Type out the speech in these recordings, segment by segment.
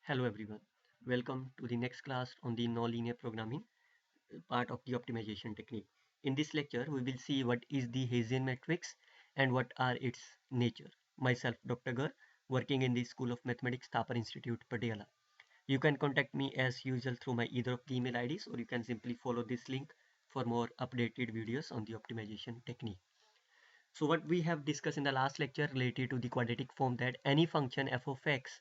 Hello everyone. Welcome to the next class on the nonlinear programming part of the optimization technique. In this lecture, we will see what is the Hessian matrix and what are its nature. Myself, Dr. Gar, working in the School of Mathematics, Thapar Institute, Patiala. You can contact me as usual through my either of the email IDs or you can simply follow this link for more updated videos on the optimization technique. So what we have discussed in the last lecture related to the quadratic form that any function f of x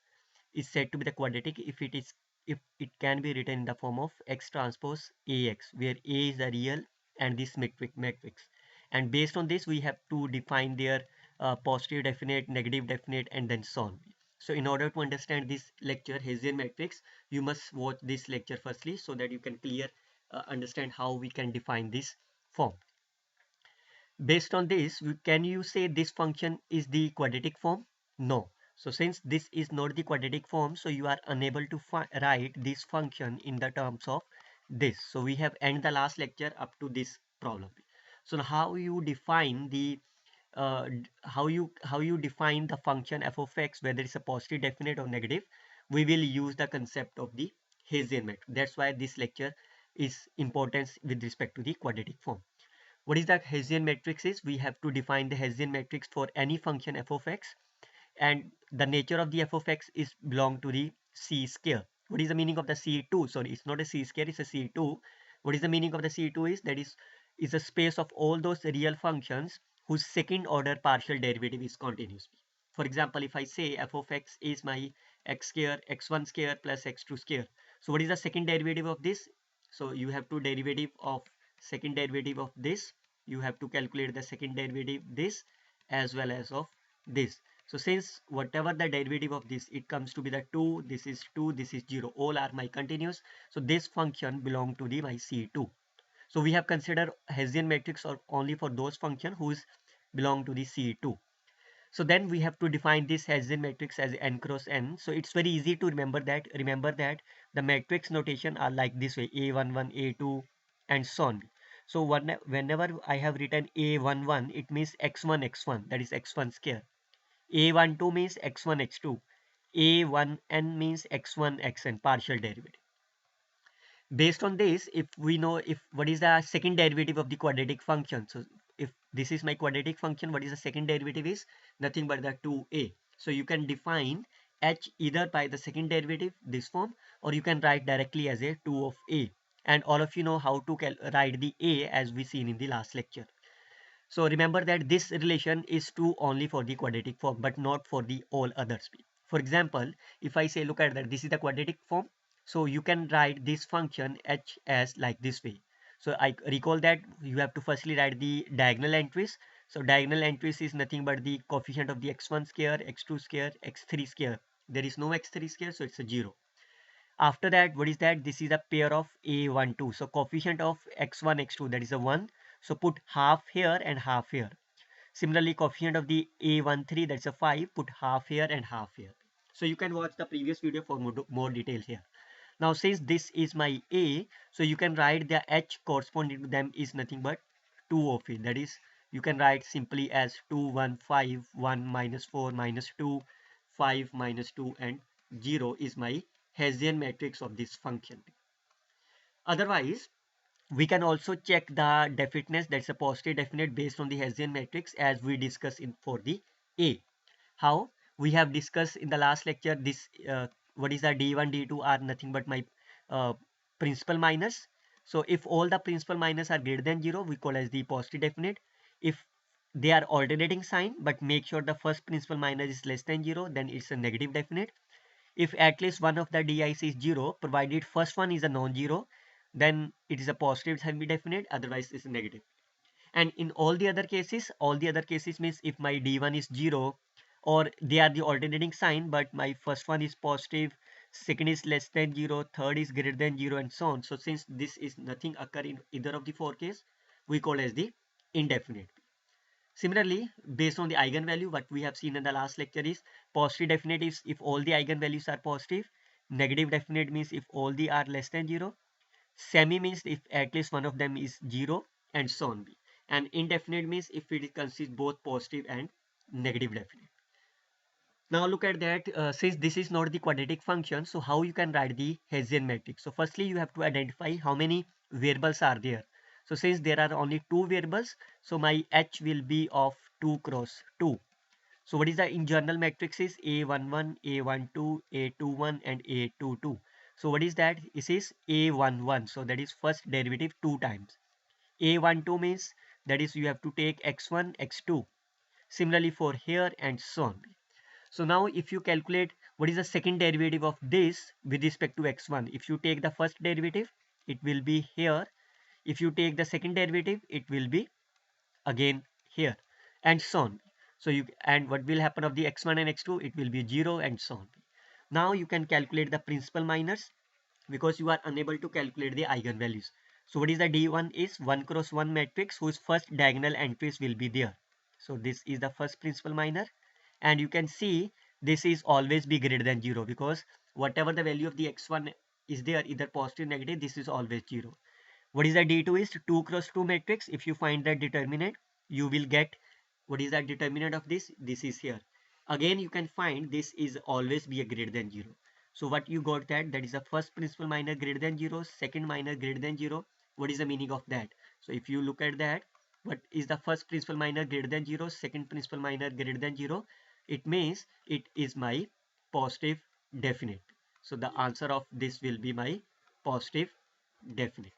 is said to be the quadratic if it can be written in the form of x transpose ax where a is the real and this matrix and based on this we have to define their positive definite, negative definite, and then so on. So in order to understand this lecture Hessian matrix, you must watch this lecture firstly so that you can understand how we can define this form. Based on this, can you say this function is the quadratic form? No. So since this is not the quadratic form, so you are unable to write this function in the terms of this. So we have ended the last lecture up to this problem. So now how you define the how you define the function f of x, whether it's a positive definite or negative, we will use the concept of the Hessian matrix. That's why this lecture is important with respect to the quadratic form. What is the Hessian matrix is? We have to define the Hessian matrix for any function f of x, and the nature of the f of x is belong to the C square. What is the meaning of the C2? Sorry, it's not a C square, it's a C2. What is the meaning of the C2 is that is a space of all those real functions whose second order partial derivative is continuous. For example, if I say f of x is my x square, x1 square plus x2 square. So what is the second derivative of this? So you have to derivative of second derivative of this. You have to calculate the second derivative this as well as of this. So since whatever the derivative of this, it comes to be the 2, this is 2, this is 0, all are my continuous. So this function belong to the my C2. So we have considered Hessian matrix or only for those function whose belong to the C2. So then we have to define this Hessian matrix as n cross n. So it's very easy to remember that. Remember that the matrix notation are like this way: A11, A2, and so on. So whenever I have written A11, it means x1, x1, that is x1 square. A12 means x1, x2. A1n means x1, xn, partial derivative. Based on this, if we know if what is the second derivative of the quadratic function, so if this is my quadratic function, what is the second derivative is nothing but the 2a. So you can define h either by the second derivative this form, or you can write directly as a 2 of a, and all of you know how to write the a as we seen in the last lecture. So remember that this relation is true only for the quadratic form but not for the all others. For example, if I say look at that, this is the quadratic form, so you can write this function h as like this way. So I recall that you have to firstly write the diagonal entries. So diagonal entries is nothing but the coefficient of the x1 square, x2 square, x3 square. There is no x3 square, so it's a 0. After that, what is that? This is a pair of a12. So coefficient of x1, x2, that is a 1. So put half here and half here. Similarly, coefficient of the a13, that's a 5. Put half here and half here. So you can watch the previous video for more details here. Now, since this is my a, so you can write the h corresponding to them is nothing but 2 of it. That is, you can write simply as 2, 1, 5, 1 minus 4 minus 2, 5 minus 2, and 0 is my Hessian matrix of this function. Otherwise, we can also check the definiteness, that's a positive definite based on the Hessian matrix as we discussed in for the A. How? We have discussed in the last lecture this what is the D1, D2 are nothing but my uh, principal minus. So if all the principal minus are greater than 0, we call as the positive definite. If they are alternating sign but make sure the first principal minus is less than 0, then it's a negative definite. If at least one of the DIs is 0, provided first one is a non-zero, then it is a positive semi-definite, otherwise it's a negative. And in all the other cases means if my D1 is 0 or they are the alternating sign, but my first one is positive, second is less than 0, third is greater than 0, and so on. So since this is nothing occur in either of the four cases, we call as the indefinite. Similarly, based on the eigenvalue, what we have seen in the last lecture is positive definite is if all the eigenvalues are positive, negative definite means if all the are less than 0, semi means if at least one of them is 0, and so on. And indefinite means if it consists both positive and negative definite. Now look at that, since this is not the quadratic function, so how you can write the Hessian matrix? So firstly you have to identify how many variables are there. So since there are only two variables, so my H will be of 2 cross 2. So what is the internal matrix is A11, A12, A21 and A22. So what is that? This is A11. So that is first derivative 2 times. A12 means that is you have to take x1, x2. Similarly for here and so on. So now if you calculate what is the second derivative of this with respect to x1, if you take the first derivative, it will be here. If you take the second derivative, it will be again here and so on. So you, and what will happen of the x1 and x2, it will be 0 and so on. Now you can calculate the principal minors because you are unable to calculate the eigenvalues. So what is the D1 is 1 cross 1 matrix whose first diagonal entries will be there. So this is the first principal minor, and you can see this is always be greater than 0 because whatever the value of the x1 is there, either positive or negative, this is always 0. What is the D2 is 2 cross 2 matrix. If you find that determinant, you will get what is the determinant of this? This is here. Again, you can find this is always be a greater than 0. So what you got that is the first principal minor greater than 0, second minor greater than 0. What is the meaning of that? So if you look at that, what is the first principal minor greater than 0, second principal minor greater than 0? It means it is my positive definite. So the answer of this will be my positive definite.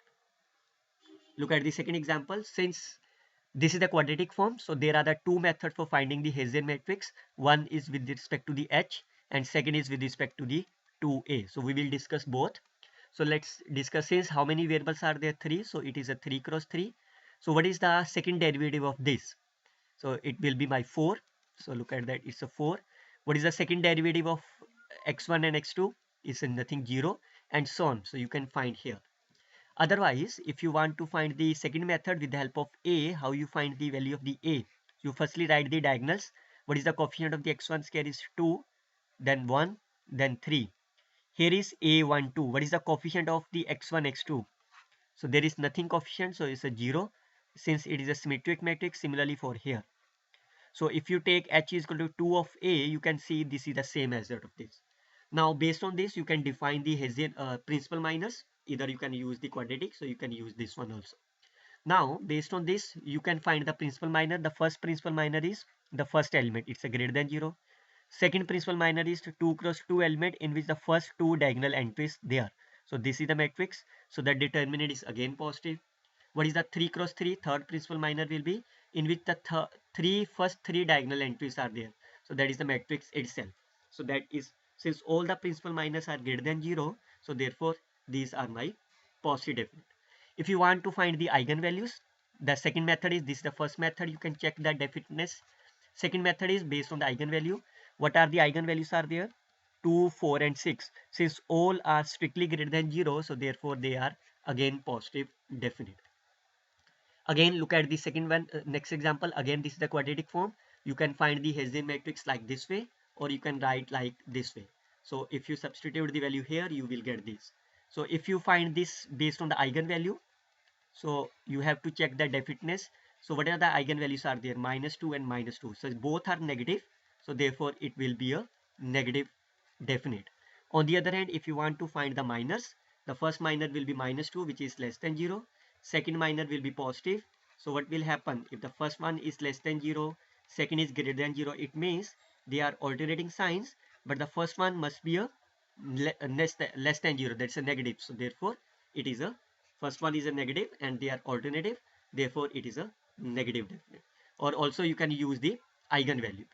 Look at the second example. Since this is the quadratic form, so there are the two methods for finding the Hessian matrix. One is with respect to the H and second is with respect to the 2A. So we will discuss both. So let's discuss, since how many variables are there? 3. So it is a 3 cross 3. So what is the second derivative of this? So it will be my 4. So look at that, it's a 4. What is the second derivative of x1 and x2? Is nothing, 0 and so on. So you can find here. Otherwise, if you want to find the second method with the help of A, how you find the value of the A? You firstly write the diagonals. What is the coefficient of the x1 square is 2, then 1, then 3. Here is A12. What is the coefficient of the x1, x2? So there is nothing coefficient, so it's a 0 since it is a symmetric matrix. Similarly for here. So if you take H is equal to 2 of A, you can see this is the same as that of this. Now based on this, you can define the Hessian principal minors. Either you can use the quadratic, so you can use this one also. Now based on this, you can find the principal minor. The first principal minor is the first element, it's a greater than 0. Second principal minor is 2 cross 2 element in which the first two diagonal entries there. So this is the matrix, so the determinant is again positive. What is the 3 cross 3? Third principal minor will be in which the first three diagonal entries are there. So that is the matrix itself. So that is, since all the principal minors are greater than 0, so therefore these are my positive definite. If you want to find the eigenvalues, the second method is this. The first method you can check the definiteness. Second method is based on the eigenvalue. What are the eigenvalues are there? 2, 4 and 6. Since all are strictly greater than 0, so therefore they are again positive definite. Again, look at the second one, next example. Again, this is the quadratic form. You can find the Hessian matrix like this way, or you can write like this way. So if you substitute the value here, you will get this. So if you find this based on the eigenvalue, so you have to check the definiteness. So what are the eigenvalues are there? -2 and -2. So both are negative. So therefore it will be a negative definite. On the other hand, if you want to find the minors, the first minor will be -2, which is less than 0. Second minor will be positive. So what will happen if the first one is less than 0, second is greater than 0? It means they are alternating signs, but the first one must be a less than 0. That's a negative. So therefore it is a first one is a negative and they are alternative. Therefore it is a negative definite. Or also you can use the eigenvalue.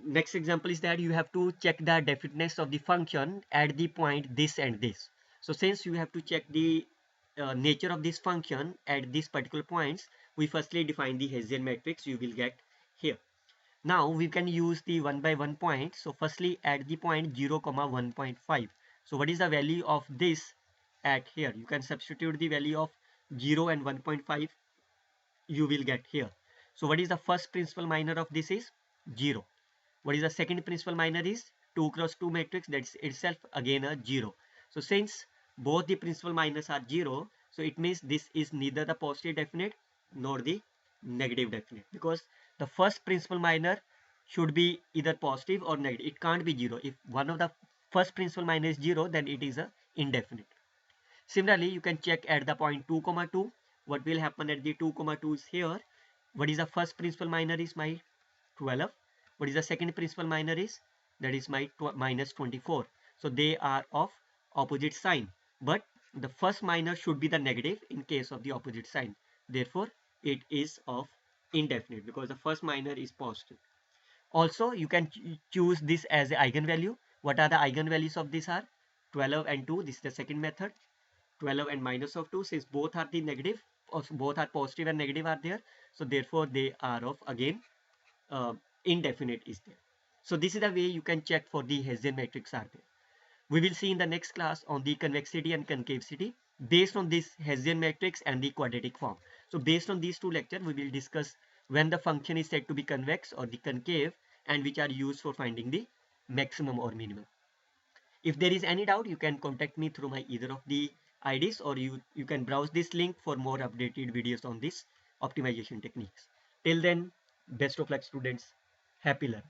Next example is that you have to check the definiteness of the function at the point this and this. So since you have to check the nature of this function at these particular points, we firstly define the Hessian matrix you will get here. Now we can use the 1 by 1 point. So firstly at the point 0, 1.5. So what is the value of this at here? You can substitute the value of 0 and 1.5 you will get here. So what is the first principal minor of this is 0. What is the second principal minor is 2 cross 2 matrix, that's itself again a 0. So since both the principal minors are 0, so it means this is neither the positive definite nor the negative definite, because the first principal minor should be either positive or negative. It can't be zero. If one of the first principal minor is zero, then it is a indefinite. Similarly, you can check at the point 2 comma 2. What will happen at the 2 comma 2 is here. What is the first principal minor is my 12. What is the second principal minor is? That is my minus 24. So they are of opposite sign. But the first minor should be the negative in case of the opposite sign. Therefore, it is of indefinite because the first minor is positive. Also, you can choose this as an eigenvalue. What are the eigenvalues of this are? 12 and 2. This is the second method. 12 and minus of 2, since both are the negative, or both are positive and negative are there. So therefore, they are of again indefinite is there. So this is the way you can check for the Hessian matrix are there. We will see in the next class on the convexity and concavity based on this Hessian matrix and the quadratic form. So based on these two lectures, we will discuss when the function is said to be convex or the concave and which are used for finding the maximum or minimum. If there is any doubt, you can contact me through my either of the IDs, or you can browse this link for more updated videos on this optimization techniques. Till then, best of luck students. Happy learning.